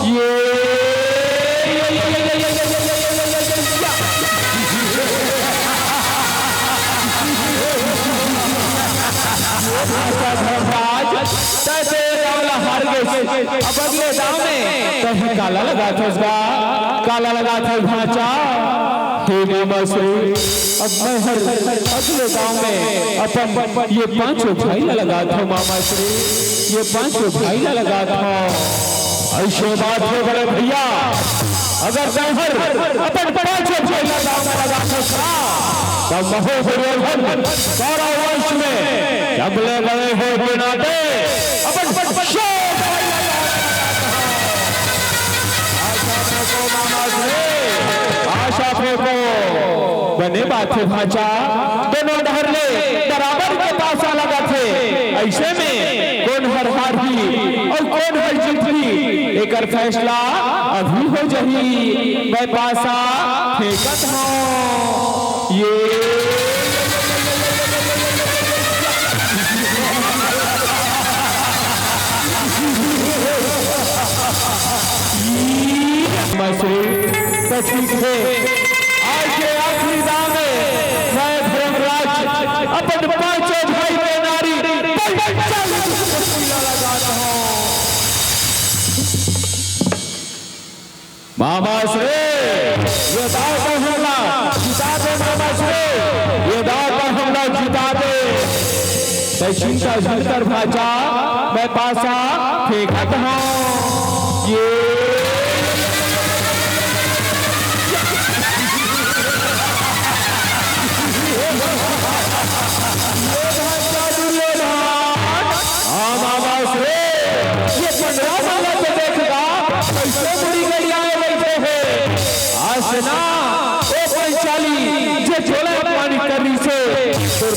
ये अब अगले दाव में कहीं काला लगा था उसका, काला लगा था ढांचा। अब मैं हर अगले दाव में अपन ये पांचों भाई लगा था मामा श्री, ये पांचों भाई लगा था। ऐसे बात है बड़े भैया, अगर हर अपन पांचों भाई लगा था तब महोदय सारा वंश में जब ले गए हो बिनाटे अपन आशा फेंको बने बात है भाचा। दोनों ढहरले बराबर के पास लगा थे, ऐसे में कौन हर हारी और कौन हर जीती एक फैसला अभी हो जही। मैं पासा फेंकत हूँ ये ठीक है। आज के आखिरी दाव में मैं धर्मराज अपन पांचों भाई के नारी लगाता हूँ। मामा श्री ये दाव का हमला जिता दे, मामा श्री ये दाव का हमला जिता दे। दक्षिण का झलकर भाचा मैं पासा फेंकत हूँ ये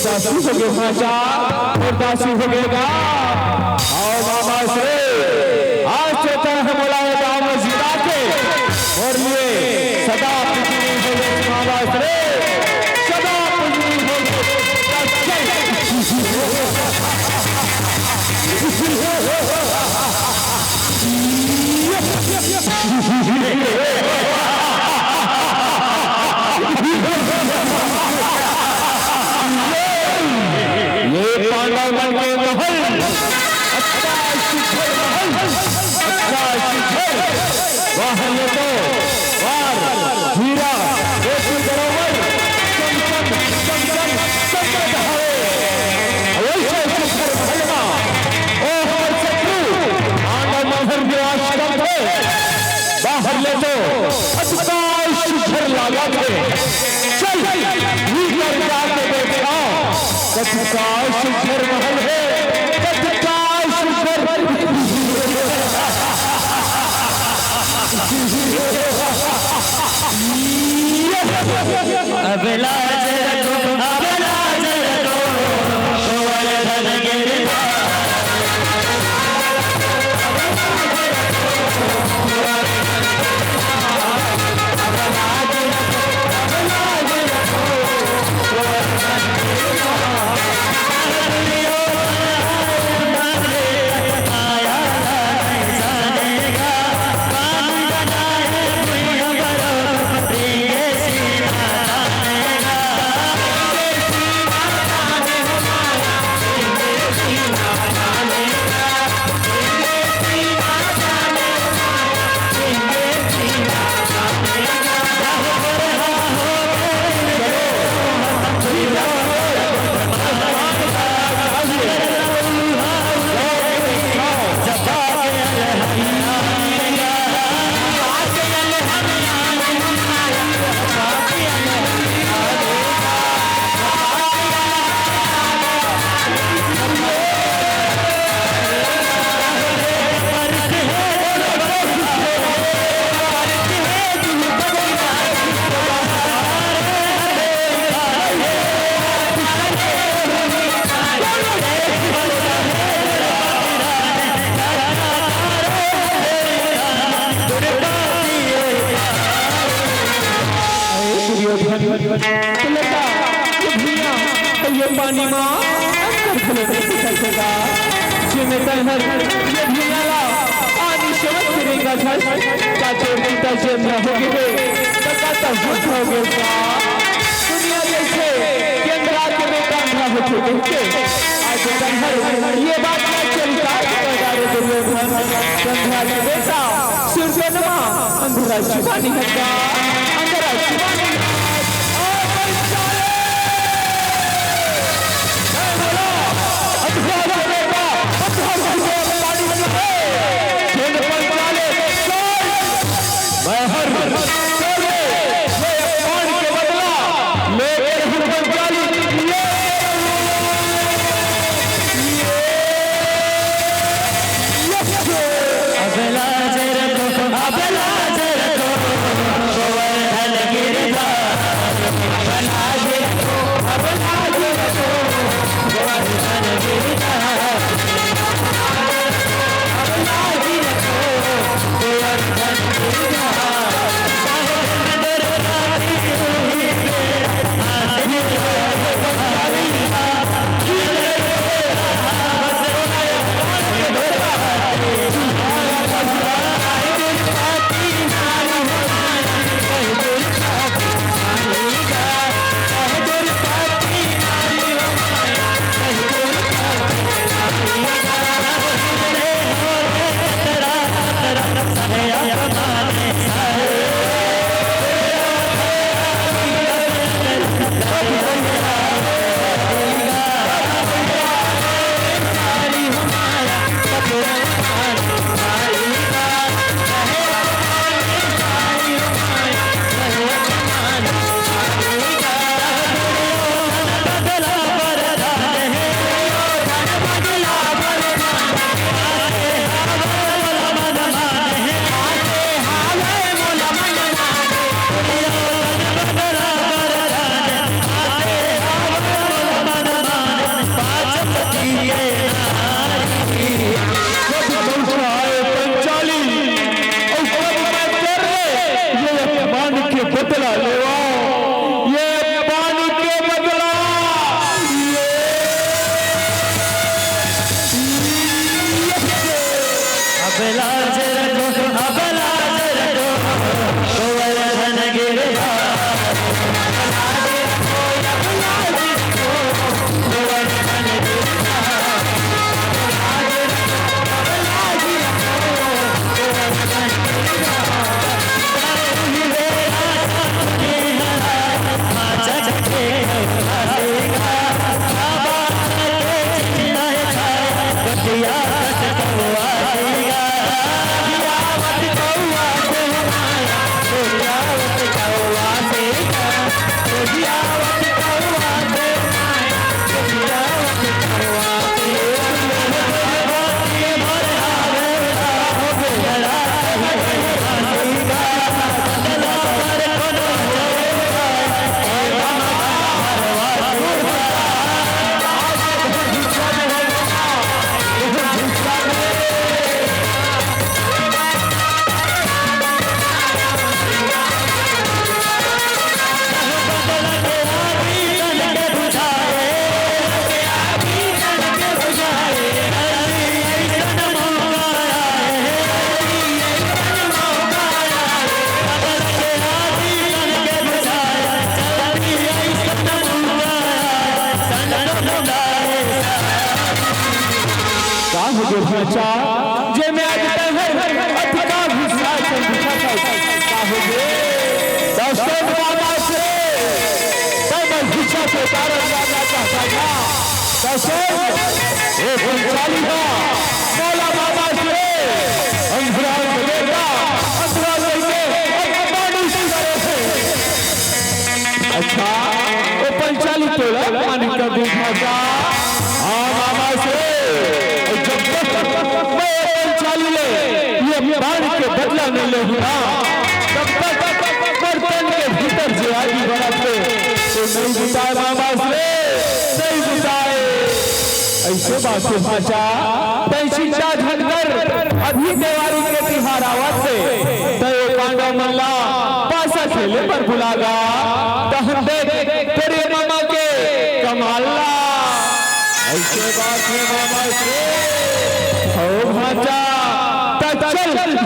दासी हो गए भाचा और दासी हो गएगा। आओ मामा से आज से तरह बुलाए गाँव में जिला के और ये सदा पुजनी हो गए मामा से, सदा पुजनी हो गए। पांडव बन के महल अच्छा शिखर, अच्छा शिखर वहां ये तो वार हीरा रोटी बरोबर चमचम चमचम चमचम हवे वैसे शिखर भलमा ओ हर शत्रु पांडव महल के आश्रम थे बाहर ले तो अच्छा शिखर लगा थे। चल भीतर जाके देखा कथा शिखर महल है, कथा शिखर अबला पानी माँ अंदर खले जिम्मेदार ये भी नाला पानी शवत बखस का तोर पिता से न होगे तका त झूठ हो गए का दुनिया जैसे केंद्रा के बेटा न हो चुके के आज कंधर ये बात न चलता बजारे दुर्योधन कंधरा के बेटा सूर्यनमा अंधरा शिवानी का अंधरा शिवानी जे मैं आज अधिका घुसा होगे दर्शन बाबा से तब घुसा से कारण जाना चाहता था दर्शन एक पंचाली का मौला बाबा से अंधरा बेटा अंधरा लेके मानुष करे थे अच्छा वो पंचाली तोड़ा पानी का दूधा का हाँ बाबा से बाढ़ के बदला नहीं लेगा तब तक बर्तन के भीतर से आगे बढ़ाते तो नहीं बुताए बाबा से नहीं बुताए ऐसे बात से भाषा पैसिंदा धनगर अभी दिवाली के तिहार आवत से तय पांडव मल्ला पासा खेले पर बुलागा दहन देख तेरे मामा के कमाला ऐसे बात में मामा से हो भाषा पता चल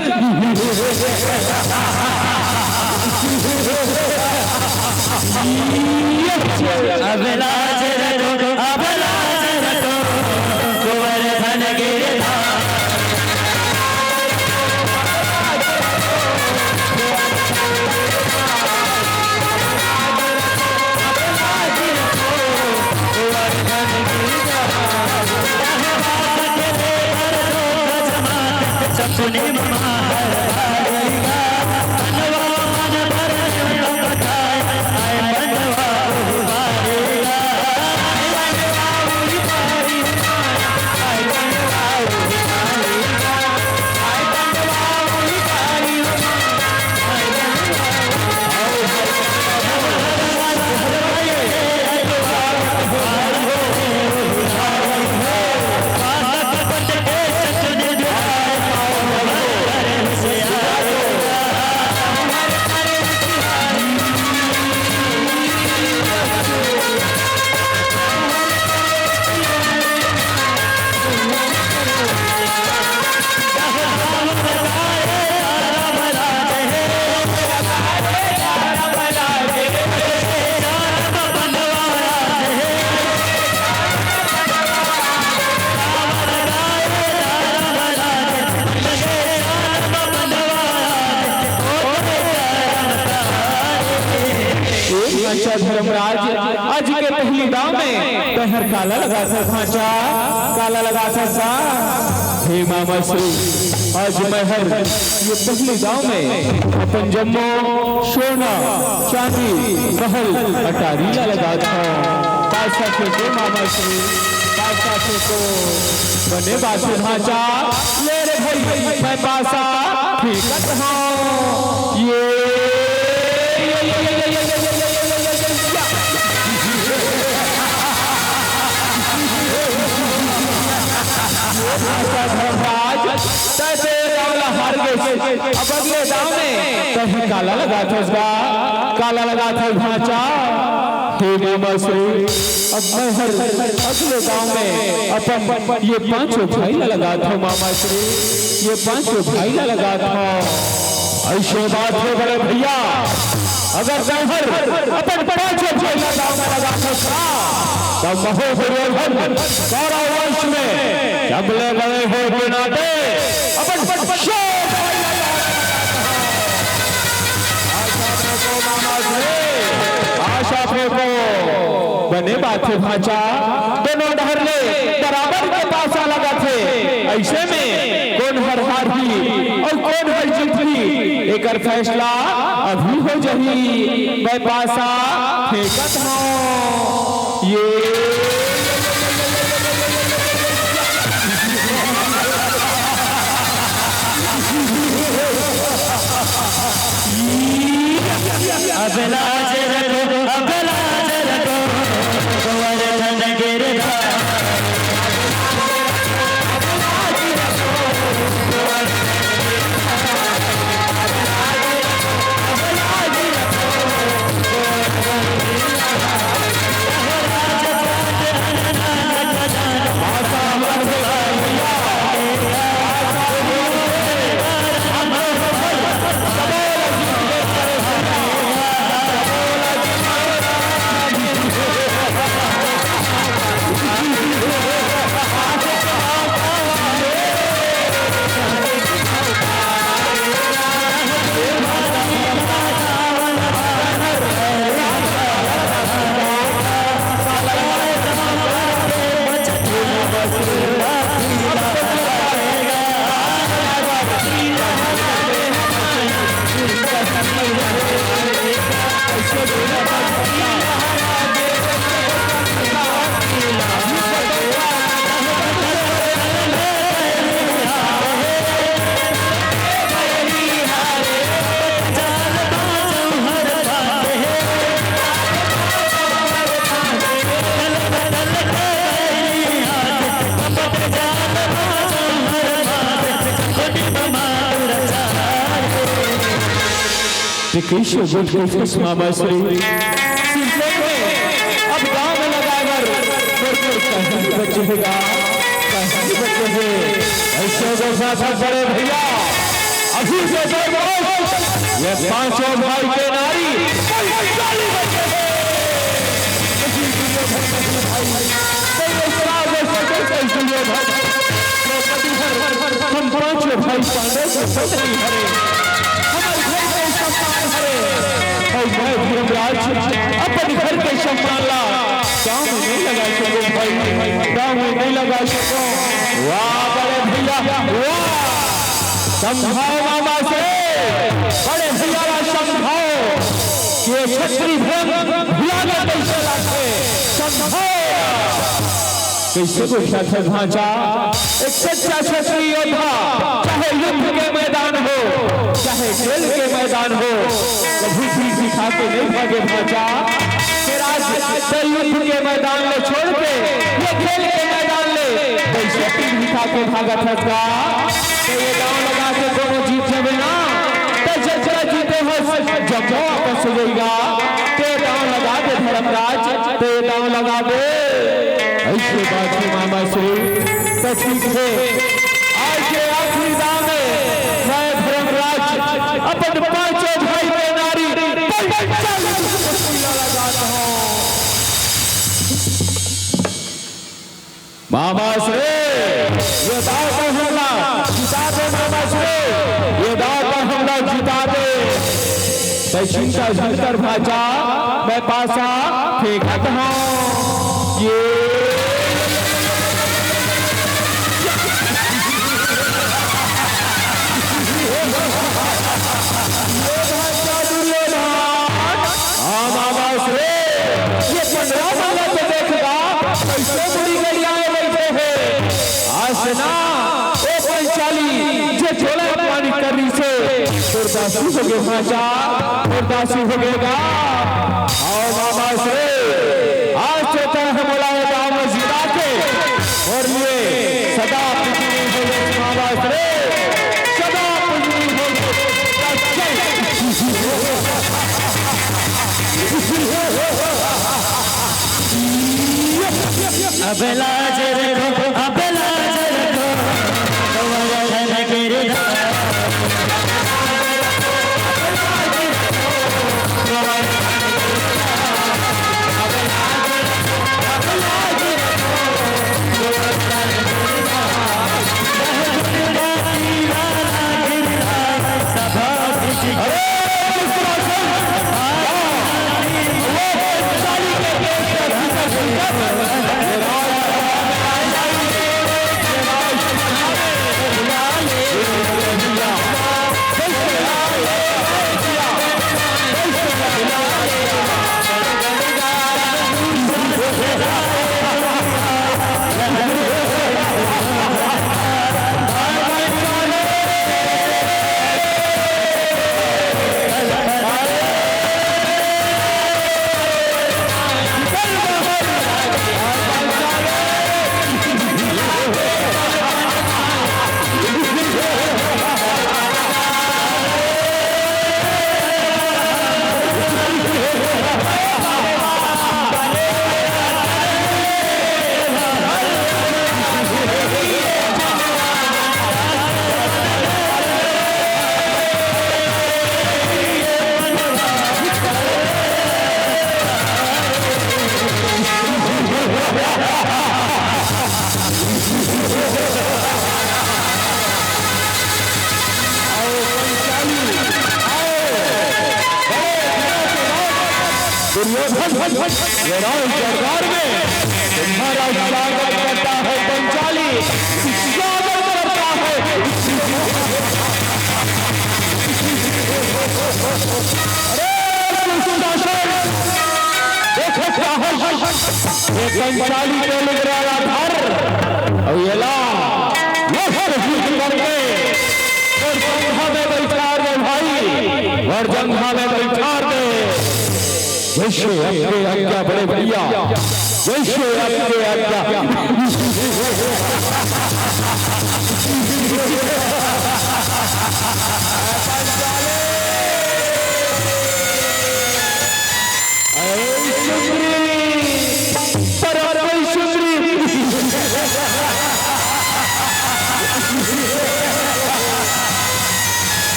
अब लाज रटो गोवर्धन गिरधारी सपने धर्मराज आज के पहली दाव में पहर काला लगा था भांचा काला लगा था हे मामा श्री आज महर ये पहली दाव में अपन जम्मो सोना चांदी महल अटारीला लगा था पासा को मामा श्री पासा को बने बात भांचा ले रे भाई मैं पासा फेंकत हूं ये अब अगले दाव में कहीं काला लगा था उसका काला लगा था ढांचा हे मामा श्री अब मैं हर अगले दाव में अपन ये पांचों भाई लगा था मामा श्री ये पांचों भाई लगा था ऐसे बात है बड़े भैया अगर जौहर अपन पांचों भाई लगा था तब महोदय कौरव वंश में जब ले बड़े हो बिनाते अपन आशा फेंको बने बात है भांचा दोनों डहरले बराबर के पासा लगा थे ऐसे में कौन हर हारी और कौन हर जीती एक फैसला अभी हो जही मैं पासा फेंकत हूं ये अब लाज रटो गोवर्धन गिरधारी मामा श्री अब गांव में लगाकर बच्चे ऐसे बड़े भैया ये पांचों भाई के नारी हम पांचों भाई पांडव से सत्य हरे और मैं धर्मराज अपने घर के सम्मान ला गाँव में नहीं लगा सको भाई, गाँव में नहीं लगा सको। वाह बड़े भैया वाह, समझाओ मामा से बड़े भैया समझाओ ये क्षत्रिय भैया कैसे लाते समझाओ कैसे को क्या था ढांचा। एक सच्चा क्षत्रिय योद्धा चाहे युद्ध के मैदान हो चाहे खेल के मैदान हो कभी भी सिखा के नहीं भागे ढांचा। युद्ध के मैदान में छोड़ के ये खेल के मैदान ले कैसे तीन दिखा के भागा था। तो ये गाँव लगा के दोनों जीत जावे ना तो जजरा जीते हो जब वापस हो जाएगा तो गाँव लगा दे धर्मराज तो ये गाँव लगा दे ऐसे बात है मामा से तो ठीक है। आज के आखिरी दाव में मैं धर्मराज अपन पांचों भाई के नारी लगाता हूँ। मामा श्री ये दाव का हमला जिता दे, मामा श्री ये दाव का हमला जिता दे। चिंता झंकर भाजा मैं पासा फेंकता हूँ ये दासी हो गए भाषा और दासी हो गएगा और मामा से आज से तरह बुलाए गाँव में जिता के और ये सदा पूजनी हो गए मामा से सदा पूजनी हो गए। अबेला जरे अबेला दरबार में तुम्हारा स्वागत करता है पंचाली, स्वागत करता है। देखो क्या है ये पंचाली के लग रहा घर और ये ला करके और जंघा में बैठा दे भाई और जंघा में बैठा दे। जैसे अपने आज्ञा बड़े भैया जैसे अपने आज्ञा।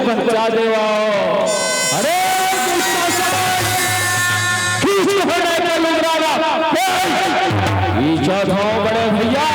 बचा देवा अरे बड़े भैया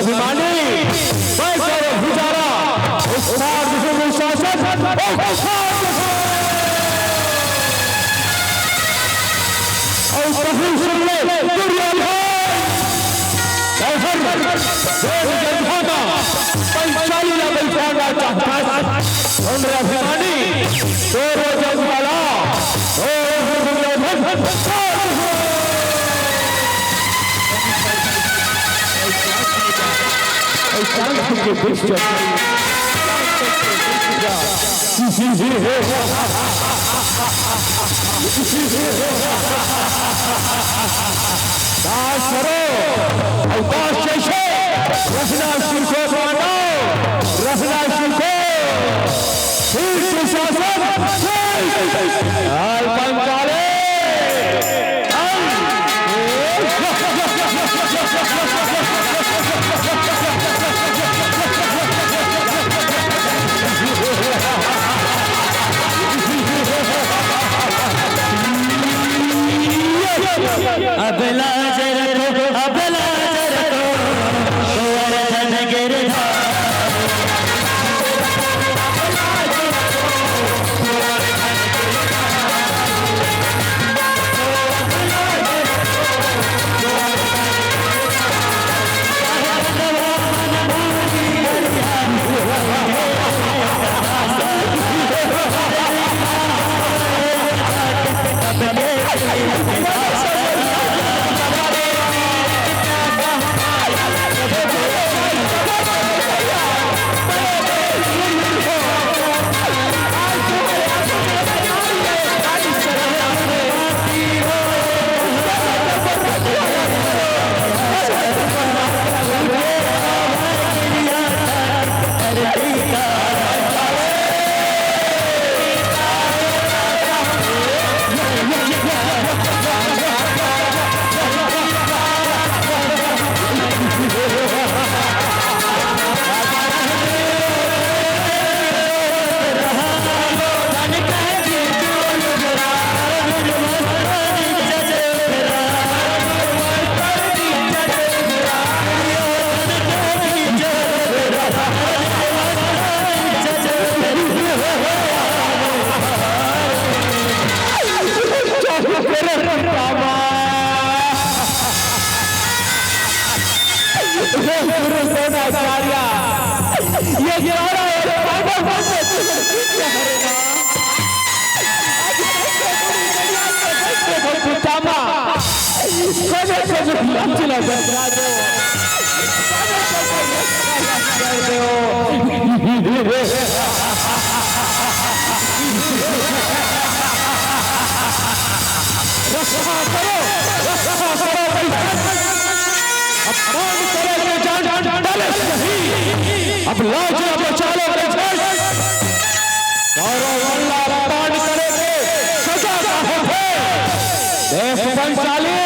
अभिमानी ये अब लाज न बचा लो पान करेंगे सजा का है देश पंचाली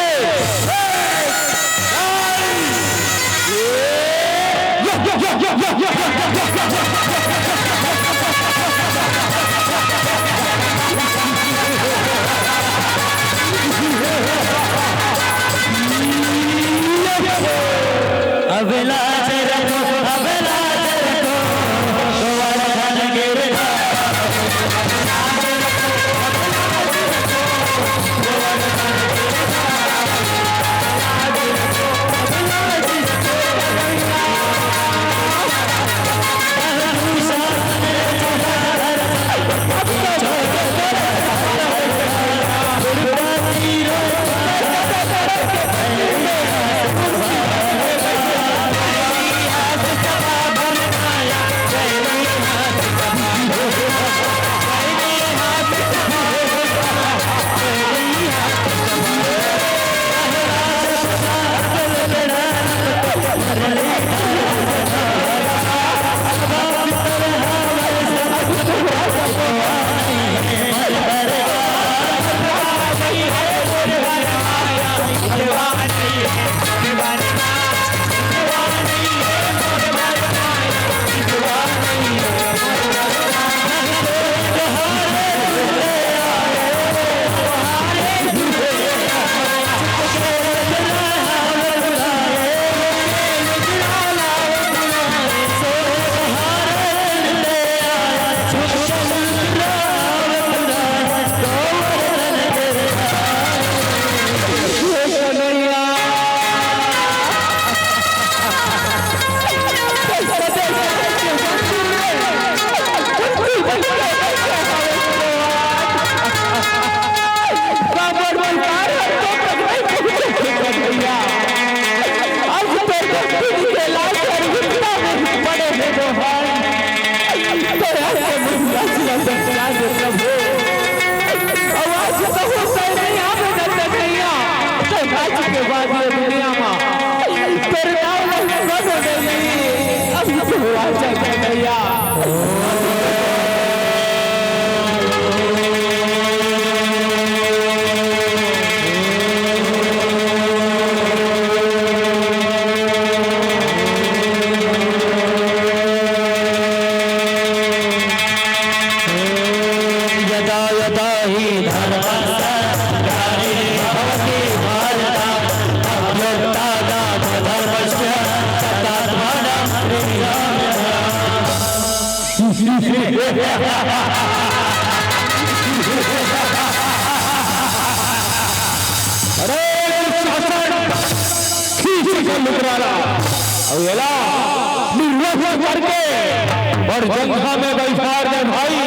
और जंघा में बैठा दे भाई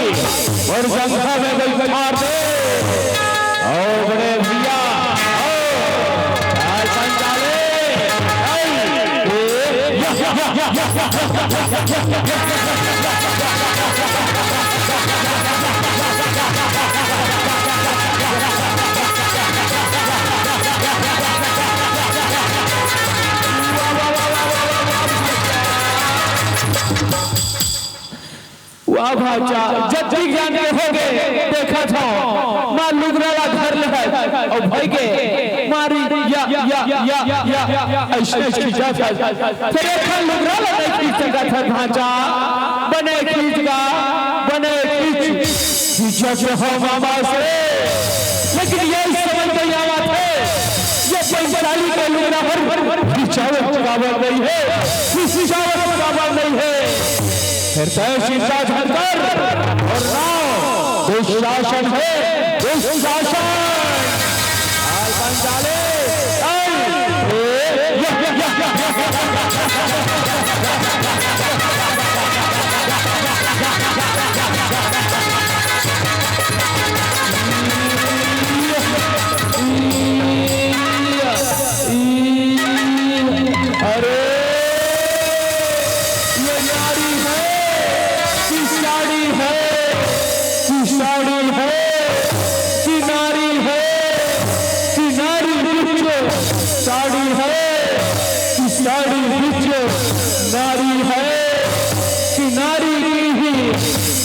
और जंघा में बैठा दे और बड़े भैया वाह भाचा जब भी ज्ञान के हो गए देखा था मां लुगराला घर ले और भाई के मारी या ऐसे खींचा था फिर एक लुगराला नहीं खींच सका था भाचा बने खींचगा बने खींचा जो हो मामा से लेकिन ये समझ नहीं आया थे ये पंचाली के लुगरा भर खींचावत बराबर नहीं है खींचावत बराबर नहीं है फिर तय शीशा झटकर और नाव दुशासन है दुशासन आल पंचाले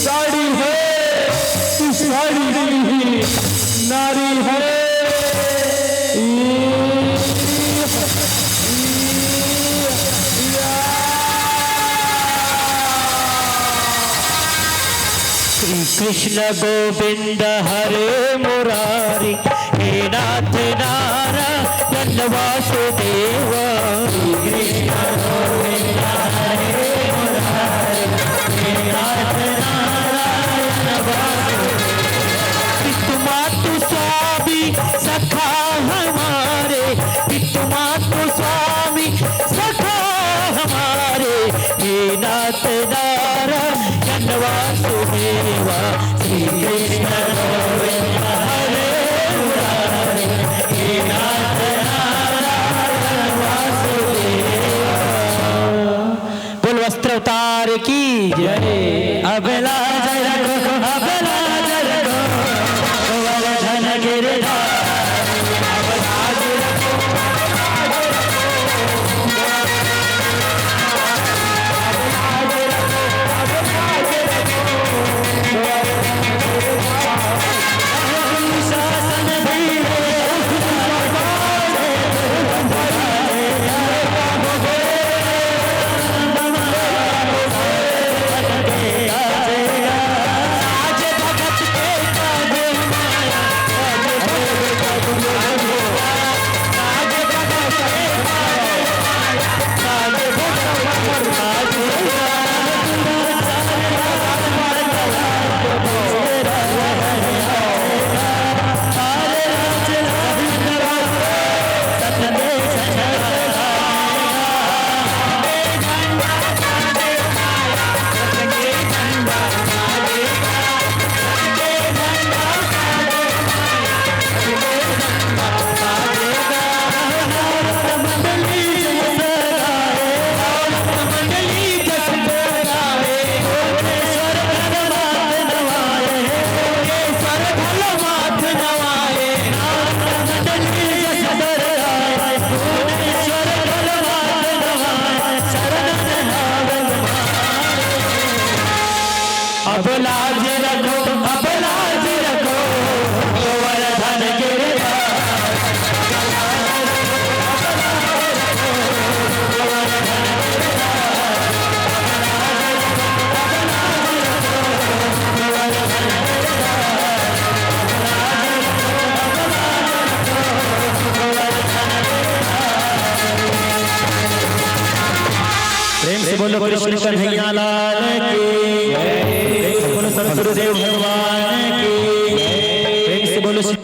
साड़ी है, तू साड़ी नहीं नारी है। श्री कृष्ण गोविंद हरे मुरारी, हे नाथ नारायण वासुदेव। श्री कृष्ण गोविंद हरे मुरारी, हे नाथ नारायण वासुदेव। पितु मातु स्वामी सखा हमारे, पितु मातु स्वामी सखा हमारे, हे नाथ नारायण वासुदेव। श्री कृष्ण गोविंद हरे मुरारी, हे नाथ नारायण वासुदेव। बोल वस्त्रावतार की जय। अबला जय रघु, अबला जय रघु, गोवर्धन गिरिधारी। अब लाज रखो, अब लाज रखो, गोवर्धन गिरिधारी। प्रेम से बोलो कृष्ण कन्हैया लाल की, गुरुदेव भगवान की, प्रेम से बोलो।